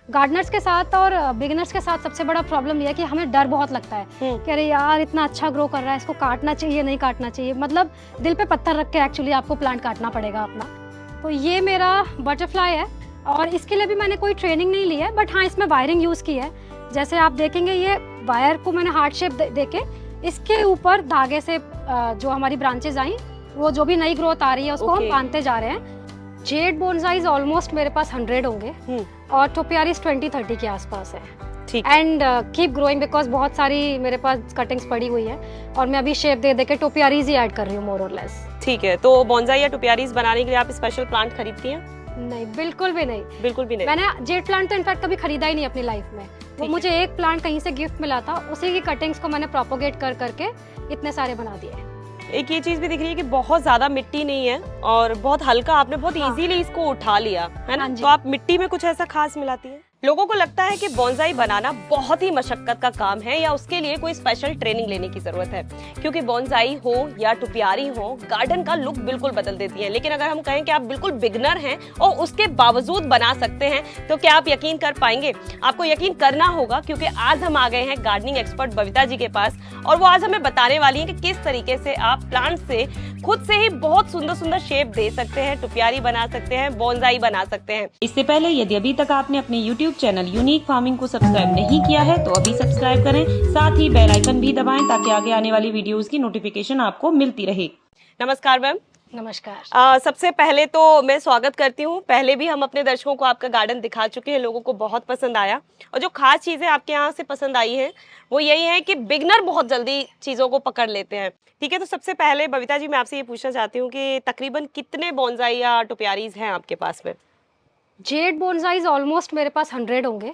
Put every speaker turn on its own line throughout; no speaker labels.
Gardner's के साथ और बिगिनर्स के साथ सबसे बड़ा प्रॉब्लम यह है कि हमें डर बहुत लगता है कि अरे यार इतना अच्छा ग्रो कर रहा है, इसको काटना चाहिए नहीं काटना चाहिए, मतलब दिल पे पत्थर रख के एक्चुअली आपको प्लांट काटना पड़ेगा अपना। तो ये मेरा बटरफ्लाई है और इसके लिए भी मैंने कोई ट्रेनिंग नहीं ली है, बट हाँ इसमें वायरिंग यूज़ की है। जैसे आप देखेंगे ये वायर को मैंने हार्ट शेप दे के इसके ऊपर धागे से जो हमारी ब्रांचेज आई वो जो भी नई ग्रोथ आ रही है उसको हम बांधते जा रहे हैं। जेड बोनसाइज ऑलमोस्ट मेरे पास 100 होंगे और टोपियारीज 20-30 के आसपास है। एंड कीप ग्रोइंग बिकॉज बहुत सारी मेरे पास कटिंग्स पड़ी हुई है और मैं अभी शेप दे के टोपियारीज ही ऐड कर रही हूँ मोर और लेस।
ठीक है, तो बोनसाई या टोपियारीज बनाने के लिए आप स्पेशल प्लांट खरीदती हैं?
नहीं, बिल्कुल भी नहीं,
बिल्कुल भी नहीं।
मैंने जेड प्लांट तो इनफैक्ट कभी खरीदा ही नहीं अपनी लाइफ में। वो मुझे एक प्लांट कहीं से गिफ्ट मिला था, उसी की कटिंग्स को मैंने प्रोपोगेट कर करके इतने सारे बना दिए।
एक ये चीज भी दिख रही है कि बहुत ज्यादा मिट्टी नहीं है और बहुत हल्का, आपने बहुत इजीली इसको उठा लिया है ना। तो आप मिट्टी में कुछ ऐसा खास मिलाती है? लोगों को लगता है कि बोनसाई बनाना बहुत ही मशक्कत का काम है या उसके लिए कोई स्पेशल ट्रेनिंग लेने की जरूरत है, क्योंकि बोनसाई हो या टुपियारी हो गार्डन का लुक बिल्कुल बदल देती है। लेकिन अगर हम कहें कि आप बिल्कुल बिगनर हैं और उसके बावजूद बना सकते हैं तो क्या आप यकीन कर पाएंगे? आपको यकीन करना होगा, क्योंकि आज हम आ गए हैं गार्डनिंग एक्सपर्ट बबीता जी के पास और वो आज हमें बताने वाली है कि किस तरीके से आप प्लांट से खुद से ही बहुत सुंदर सुंदर शेप दे सकते हैं, टुपियारी बना सकते हैं, बोनसाई बना सकते हैं।
इससे पहले यदि अभी तक आपने अपने YouTube चैनल यूनिक फार्मिंग को सब्सक्राइब नहीं किया है तो अभी सब्सक्राइब करें, साथ ही बेल आइकन भी दबाएं ताकि आगे आने वाली वीडियोस की नोटिफिकेशन आपको मिलती रहे।
नमस्कार मैम।
नमस्कार।
सबसे पहले तो मैं स्वागत करती हूँ। पहले भी हम अपने दर्शकों को आपका गार्डन दिखा चुके हैं, लोगों को बहुत पसंद आया और जो खास चीजें आपके यहाँ से पसंद आई हैं वो यही है कि बिगनर बहुत जल्दी चीजों को पकड़ लेते हैं। ठीक है, तो सबसे पहले बबीता जी मैं आपसे ये पूछना चाहती हूँ कि तकरीबन कितने बोनसाई या टोपियारीज हैं आपके पास में?
जेड बोनसाइज ऑलमोस्ट मेरे पास 100 होंगे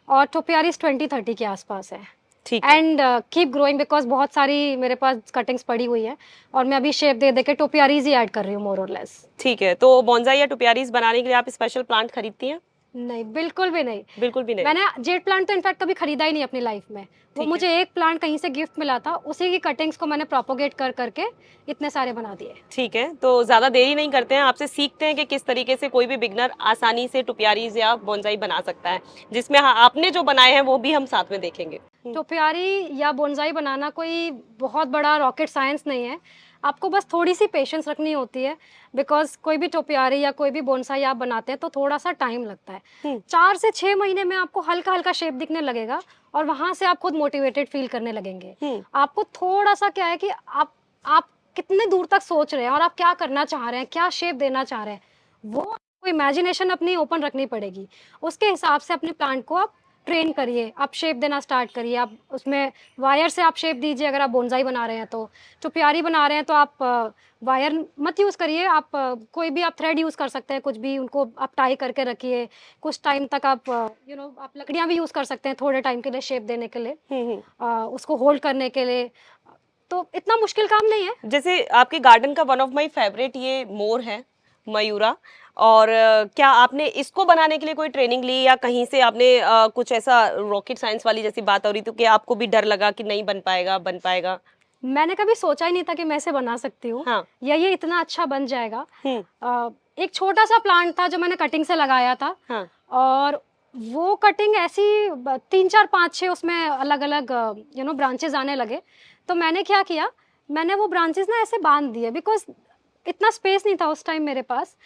और टोपियारीज 20-30 के आसपास है। एंड कीप ग्रोइंग बिकॉज बहुत सारी मेरे पास कटिंग्स पड़ी हुई है और मैं अभी शेप दे के टोपियारीज ही ऐड कर रही हूँ मोर और लेस।
ठीक है, तो बोनसाई या टोपियारीज बनाने के लिए आप स्पेशल प्लांट खरीदती हैं?
नहीं, बिल्कुल भी नहीं,
बिल्कुल भी नहीं।
मैंने जेड प्लांट तो इनफैक्ट कभी खरीदा ही नहीं अपनी लाइफ में। वो मुझे एक प्लांट कहीं से गिफ्ट मिला था, उसी की कटिंग्स को मैंने प्रोपोगेट कर करके इतने सारे बना दिए।
ठीक है, तो ज्यादा देरी नहीं करते हैं, आपसे सीखते हैं कि किस तरीके से कोई भी बिगनर आसानी से टोपियारीज या बोनसाई बना सकता है, जिसमें आपने जो बनाए हैं वो भी हम साथ में देखेंगे।
टोपियारी या बोनसाई बनाना कोई बहुत बड़ा रॉकेट साइंस नहीं है, आपको बस थोड़ी सी पेशेंस रखनी होती है। बिकॉज कोई भी टोपियारी या कोई भी बोनसाई आप बनाते हैं तो थोड़ा सा टाइम लगता है। 4 से 6 महीने में आपको हल्का हल्का शेप दिखने लगेगा और वहां से आप खुद मोटिवेटेड फील करने लगेंगे। आपको थोड़ा सा क्या है कि आप कितने दूर तक सोच रहे हैं और आप क्या करना चाह रहे हैं, क्या शेप देना चाह रहे हैं, वो आपको इमेजिनेशन अपनी ओपन रखनी पड़ेगी। उसके हिसाब से अपने प्लांट को आप ट्रेन करिए, आप शेप देना स्टार्ट करिए। आप उसमें वायर से आप शेप दीजिए अगर आप बोनसाई बना रहे हैं तो। टोपियारी बना रहे हैं तो आप वायर मत यूज़ करिए, आप कोई भी आप थ्रेड यूज़ कर सकते हैं, कुछ भी उनको आप टाई करके रखिए। कुछ टाइम तक आप आप लकड़ियाँ भी यूज़ कर सकते हैं थोड़े टाइम के लिए शेप देने के लिए, उसको होल्ड करने के लिए। तो इतना मुश्किल काम नहीं है।
जैसे आपके गार्डन का वन ऑफ माई फेवरेट ये मोर है, मयूरा, और क्या आपने इसको बनाने के लिए कोई ट्रेनिंग ली या कहीं से आपने कुछ ऐसा रॉकेट साइंस वाली जैसी बात हो रही थी कि आपको भी डर लगा कि नहीं बन पाएगा? बन पाएगा?
मैंने कभी सोचा ही नहीं था कि मैं इसे बना सकती हूँ।
हाँ।
या ये इतना अच्छा बन जाएगा। एक छोटा सा प्लांट था जो मैंने कटिंग से लगाया था।
हाँ।
और वो कटिंग ऐसी 3, 4, 5, 6 उसमें अलग अलग ब्रांचेस आने लगे। तो मैंने क्या किया, मैंने वो ब्रांचेस ना ऐसे बांध दिए, बिकॉज इतना स्पेस नहीं था उस टाइम मेरे पास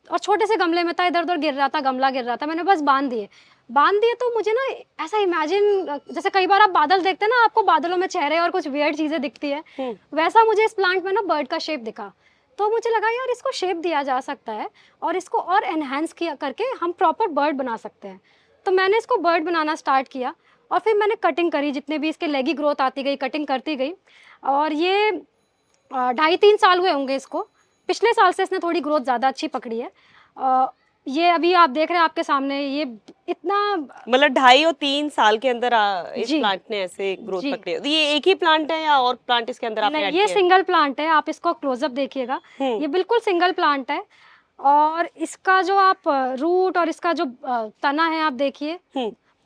और छोटे से गमले में था, इधर उधर गिर रहा था, गमला गिर रहा था, मैंने बस बांध दिए। तो मुझे ना ऐसा इमेजिन, जैसे कई बार आप बादल देखते हैं ना, आपको बादलों में चेहरे और कुछ वियर्ड चीजें दिखती है, वैसा मुझे इस प्लांट में ना बर्ड का शेप दिखा। तो मुझे लगा यार इसको शेप दिया जा सकता है और इसको और एनहांस किया करके हम प्रॉपर बर्ड बना सकते हैं। तो मैंने इसको बर्ड बनाना स्टार्ट किया और फिर मैंने कटिंग करी, जितने भी इसके लेगी ग्रोथ आती गई कटिंग करती गई। और ये 2.5-3 साल हुए होंगे इसको। पिछले साल से इसने थोड़ी ग्रोथ ज़्यादा अच्छी पकड़ी है। ये अभी आप देख रहे हैं आपके सामने, ये इतना
मतलब 2.5 और 3 साल के अंदर इस प्लांट ने ऐसे ग्रोथ पकड़ी है। ये एक ही प्लांट है या और प्लांट इसके अंदर आपने ऐड किया?
ये सिंगल प्लांट है, आप इसको क्लोजअप देखिएगा, ये बिल्कुल सिंगल प्लांट है। और इसका जो आप रूट और इसका जो तना है आप देखिए,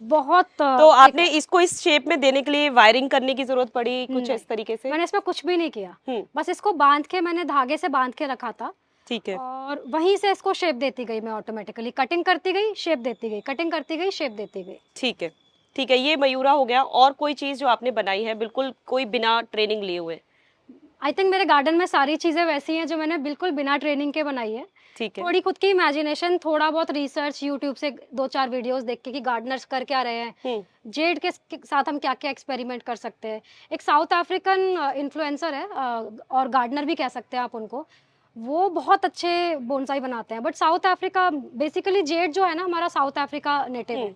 बहुत।
तो आपने इसको इस शेप में देने के लिए वायरिंग करने की जरूरत पड़ी कुछ इस तरीके से?
मैंने इसमें कुछ भी नहीं किया, बस इसको बांध के, मैंने धागे से बांध के रखा था
ठीक है।
और वहीं से इसको शेप देती गई मैं, ऑटोमेटिकली कटिंग करती गई, शेप देती गई, कटिंग करती गई, शेप देती गई।
ठीक है, ठीक है, ये मयूरा हो गया। और कोई चीज जो आपने बनाई है बिल्कुल कोई बिना ट्रेनिंग लिए हुए?
आई थिंक मेरे गार्डन में सारी चीज़ें वैसी हैं जो मैंने बिल्कुल बिना ट्रेनिंग के बनाई है।
ठीक है।
थोड़ी खुद की इमेजिनेशन, थोड़ा बहुत रिसर्च, यूट्यूब से 2-4 वीडियोस देख के कि गार्डनर्स कर क्या रहे हैं, जेड के साथ हम क्या क्या एक्सपेरिमेंट कर सकते हैं। एक साउथ अफ्रीकन इन्फ्लुएंसर है और गार्डनर भी कह सकते हैं आप उनको, वो बहुत अच्छे बोनसाई बनाते हैं। But south Africa basically, Z जो है ना हमारा साउथ अफ्रीका नेटिव है,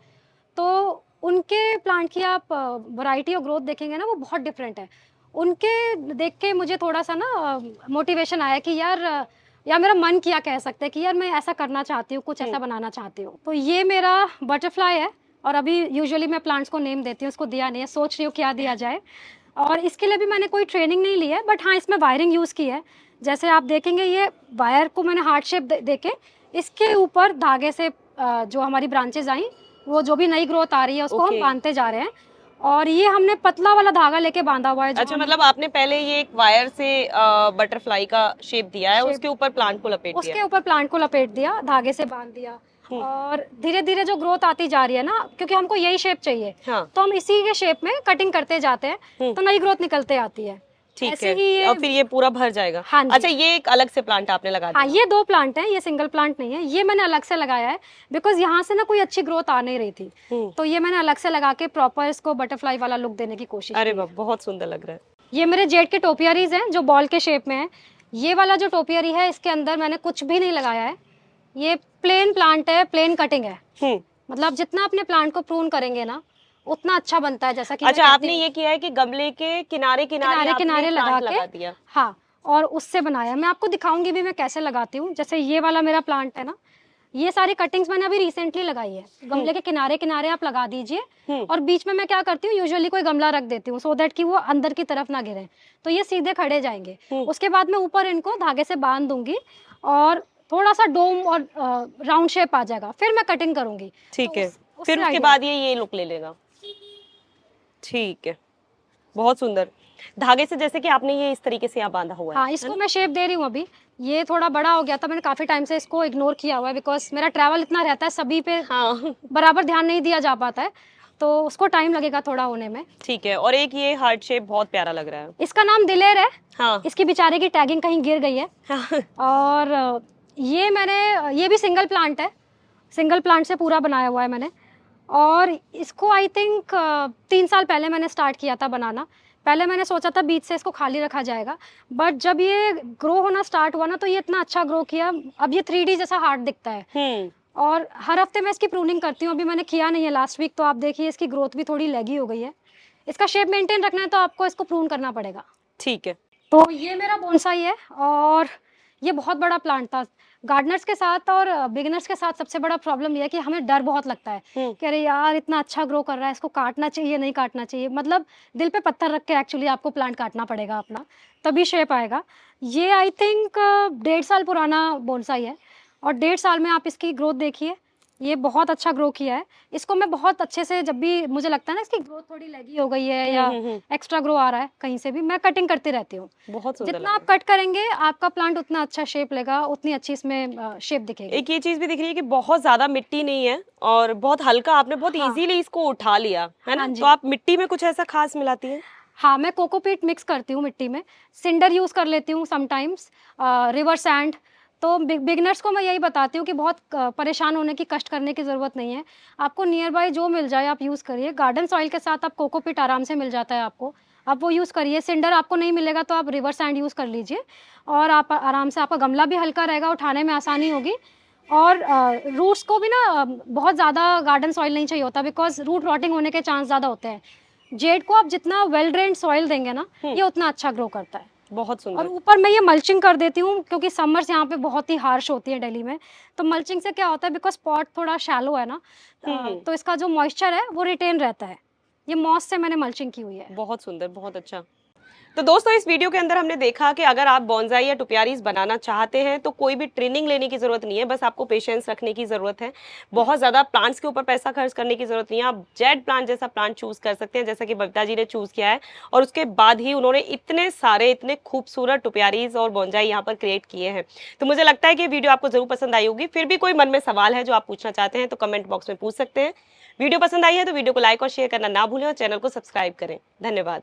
तो उनके प्लांट की आप वैरायटी और ग्रोथ देखेंगे ना, वो बहुत डिफरेंट है। उनके देख के मुझे थोड़ा सा ना मोटिवेशन आया कि यार मेरा मन किया, कह सकते हैं कि यार मैं ऐसा करना चाहती हूँ, कुछ ऐसा बनाना चाहती हूँ। तो ये मेरा बटरफ्लाई है और अभी यूजुअली मैं प्लांट्स को नेम देती हूँ, उसको दिया नहीं है, सोच रही हूँ क्या दिया जाए। और इसके लिए भी मैंने कोई ट्रेनिंग नहीं ली है, बट हाँ इसमें वायरिंग यूज़ की है। जैसे आप देखेंगे ये वायर को मैंने हार्ट शेप दे के इसके ऊपर धागे से जो हमारी ब्रांचेज आई, वो जो भी नई ग्रोथ आ रही है उसको हम बांधते जा रहे हैं। और ये हमने पतला वाला धागा लेके बांधा हुआ है।
अच्छा, मतलब आपने पहले ये एक वायर से बटरफ्लाई का शेप दिया है, उसके ऊपर प्लांट को लपेट दिया?
उसके ऊपर प्लांट को लपेट दिया, धागे से बांध दिया। और धीरे धीरे जो ग्रोथ आती जा रही है ना, क्योंकि हमको यही शेप चाहिए, तो हम इसी के शेप में कटिंग करते जाते हैं, तो नई ग्रोथ निकलते आती है।
ठीक है। और फिर ये पूरा भर जाएगा।
हाँ जी।
अच्छा, ये एक अलग से प्लांट आपने लगा दिया?
हाँ, ये 2 प्लांट हैं, ये सिंगल प्लांट नहीं है, ये मैंने अलग से लगाया है बिकॉज यहाँ से ना कोई अच्छी ग्रोथ आ नहीं रही थी, तो ये मैंने अलग से लगा के प्रॉपर इसको बटरफ्लाई वाला लुक देने की कोशिश।
अरे वाह, बहुत सुंदर लग रहा है।
ये मेरे जेड के टोपियरीज हैं जो बॉल के शेप में है। ये वाला जो टोपियरी है, इसके अंदर मैंने कुछ भी नहीं लगाया है, ये प्लेन प्लांट है, प्लेन कटिंग है। मतलब जितना अपने प्लांट को प्रून करेंगे ना, उतना अच्छा बनता है। जैसा कि
अच्छा, आपने ये किया है कि गमले के किनारे किनारे
लगा
दिया?
हाँ, और उससे बनाया। मैं आपको दिखाऊंगी भी मैं कैसे लगाती हूँ। जैसे ये वाला मेरा प्लांट है ना, ये सारी कटिंग्स मैंने अभी रिसेंटली लगाई है। गमले के किनारे किनारे आप लगा दीजिए, और बीच में मैं क्या करती हूँ, यूजुअली कोई गमला रख देती हूँ सो दैट कि वो अंदर की तरफ ना गिरे, तो ये सीधे खड़े जाएंगे। उसके बाद मैं ऊपर इनको धागे से बांध दूंगी और थोड़ा सा डोम और राउंड शेप आ जाएगा, फिर मैं कटिंग करूंगी।
ठीक है, फिर उसके बाद ये लुक ले लेगा। ठीक है, बहुत सुंदर। धागे से जैसे कि आपने ये इस तरीके से यहाँ बांधा हुआ है।
हाँ, इसको मैं शेप दे रही हूँ अभी। ये थोड़ा बड़ा हो गया था, मैंने काफी टाइम से इसको इग्नोर किया हुआ है बिकॉज मेरा ट्रैवल इतना रहता है, सभी पे
हाँ
बराबर ध्यान नहीं दिया जा पाता है, तो उसको टाइम लगेगा थोड़ा होने में।
ठीक है। और एक ये हार्ट शेप बहुत प्यारा लग रहा है,
इसका नाम दिलेर है।
हाँ।
इसकी बेचारे की टैगिंग कहीं गिर गई है।
हाँ।
और ये भी सिंगल प्लांट है, सिंगल प्लांट से पूरा बनाया हुआ है मैंने। और इसको आई थिंक 3 साल पहले मैंने स्टार्ट किया था बनाना। पहले मैंने सोचा था बीच से इसको खाली रखा जाएगा, बट जब ये ग्रो होना स्टार्ट हुआ ना, तो ये इतना अच्छा ग्रो किया, अब ये 3D जैसा हार्ट दिखता है। और हर हफ्ते मैं इसकी प्रूनिंग करती हूँ। अभी मैंने किया नहीं है लास्ट वीक, तो आप देखिए इसकी ग्रोथ भी थोड़ी लैगी हो गई है। इसका शेप मेंटेन रखना है तो आपको इसको प्रून करना पड़ेगा।
ठीक है।
तो ये मेरा बोनसाई है और ये बहुत बड़ा प्लांट था। गार्डनर्स के साथ और बिगिनर्स के साथ सबसे बड़ा प्रॉब्लम ये है कि हमें डर बहुत लगता है कि अरे यार इतना अच्छा ग्रो कर रहा है, इसको काटना चाहिए नहीं काटना चाहिए। मतलब दिल पे पत्थर रख के एक्चुअली आपको प्लांट काटना पड़ेगा अपना, तभी शेप आएगा। ये आई थिंक 1.5 साल पुराना बोनसाई है और 1.5 साल में आप इसकी ग्रोथ देखिए, ये बहुत अच्छा ग्रो किया है। इसको मैं बहुत अच्छे से, जब भी मुझे लगता है ना इसकी ग्रोथ थोड़ी लैगी हो गई है या एक्स्ट्रा ग्रो आ रहा है कहीं से भी, मैं कटिंग करती रहती हूँ।
बहुत सुंदर।
जितना आप कट करेंगे आपका प्लांट उतना अच्छा शेप लेगा, उतनी अच्छी इसमें शेप दिखेगी।
एक ये चीज भी दिख रही है कि बहुत ज्यादा मिट्टी नहीं है और बहुत हल्का, आपने बहुत इजीली इसको उठा लिया है ना। तो आप मिट्टी में कुछ ऐसा खास मिलाती हैं?
हाँ, मैं कोकोपीट मिक्स करती हूँ मिट्टी में, सिंडर यूज कर लेती हूँ समटाइम्स, रिवर सैंड। तो बिगनर्स को मैं यही बताती हूँ कि बहुत परेशान होने की, कष्ट करने की ज़रूरत नहीं है। आपको नियर बाय जो मिल जाए आप यूज़ करिए। गार्डन सॉइल के साथ आप कोकोपीट आराम से मिल जाता है आपको, आप वो यूज़ करिए। सिंडर आपको नहीं मिलेगा तो आप रिवर सैंड यूज़ कर लीजिए और आप आराम से, आपका गमला भी हल्का रहेगा, उठाने में आसानी होगी। और रूट्स को भी ना बहुत ज़्यादा गार्डन सॉइल नहीं चाहिए होता बिकॉज रूट रॉटिंग होने के चांस ज़्यादा होते हैं। जेड को आप जितना वेल ड्रेन्ड सॉइल देंगे ना, ये उतना अच्छा ग्रो करता है।
बहुत सुंदर।
और ऊपर मैं ये मल्चिंग कर देती हूँ क्योंकि समर्स यहाँ पे बहुत ही हार्श होती है दिल्ली में, तो मल्चिंग से क्या होता है, बिकॉज पॉट थोड़ा शैलो है ना, तो इसका जो मॉइस्चर है वो रिटेन रहता है। ये मॉस से मैंने मल्चिंग की हुई है।
बहुत सुंदर, बहुत अच्छा। तो दोस्तों इस वीडियो के अंदर हमने देखा कि अगर आप बॉन्जाई या टोपियारीज बनाना चाहते हैं तो कोई भी ट्रेनिंग लेने की जरूरत नहीं है, बस आपको पेशेंस रखने की जरूरत है। बहुत ज्यादा प्लांट्स के ऊपर पैसा खर्च करने की जरूरत नहीं है। आप जेड प्लांट जैसा प्लांट चूज कर सकते हैं, जैसा कि बबीता जी ने चूज किया है, और उसके बाद ही उन्होंने इतने सारे इतने खूबसूरत टोपियारीज और बॉन्जाई यहाँ पर क्रिएट किए हैं। तो मुझे लगता है कि वीडियो आपको जरूर पसंद आई होगी। फिर भी कोई मन में सवाल है जो आप पूछना चाहते हैं तो कमेंट बॉक्स में पूछ सकते हैं। वीडियो पसंद आई है तो वीडियो को लाइक और शेयर करना ना भूलें और चैनल को सब्सक्राइब करें। धन्यवाद।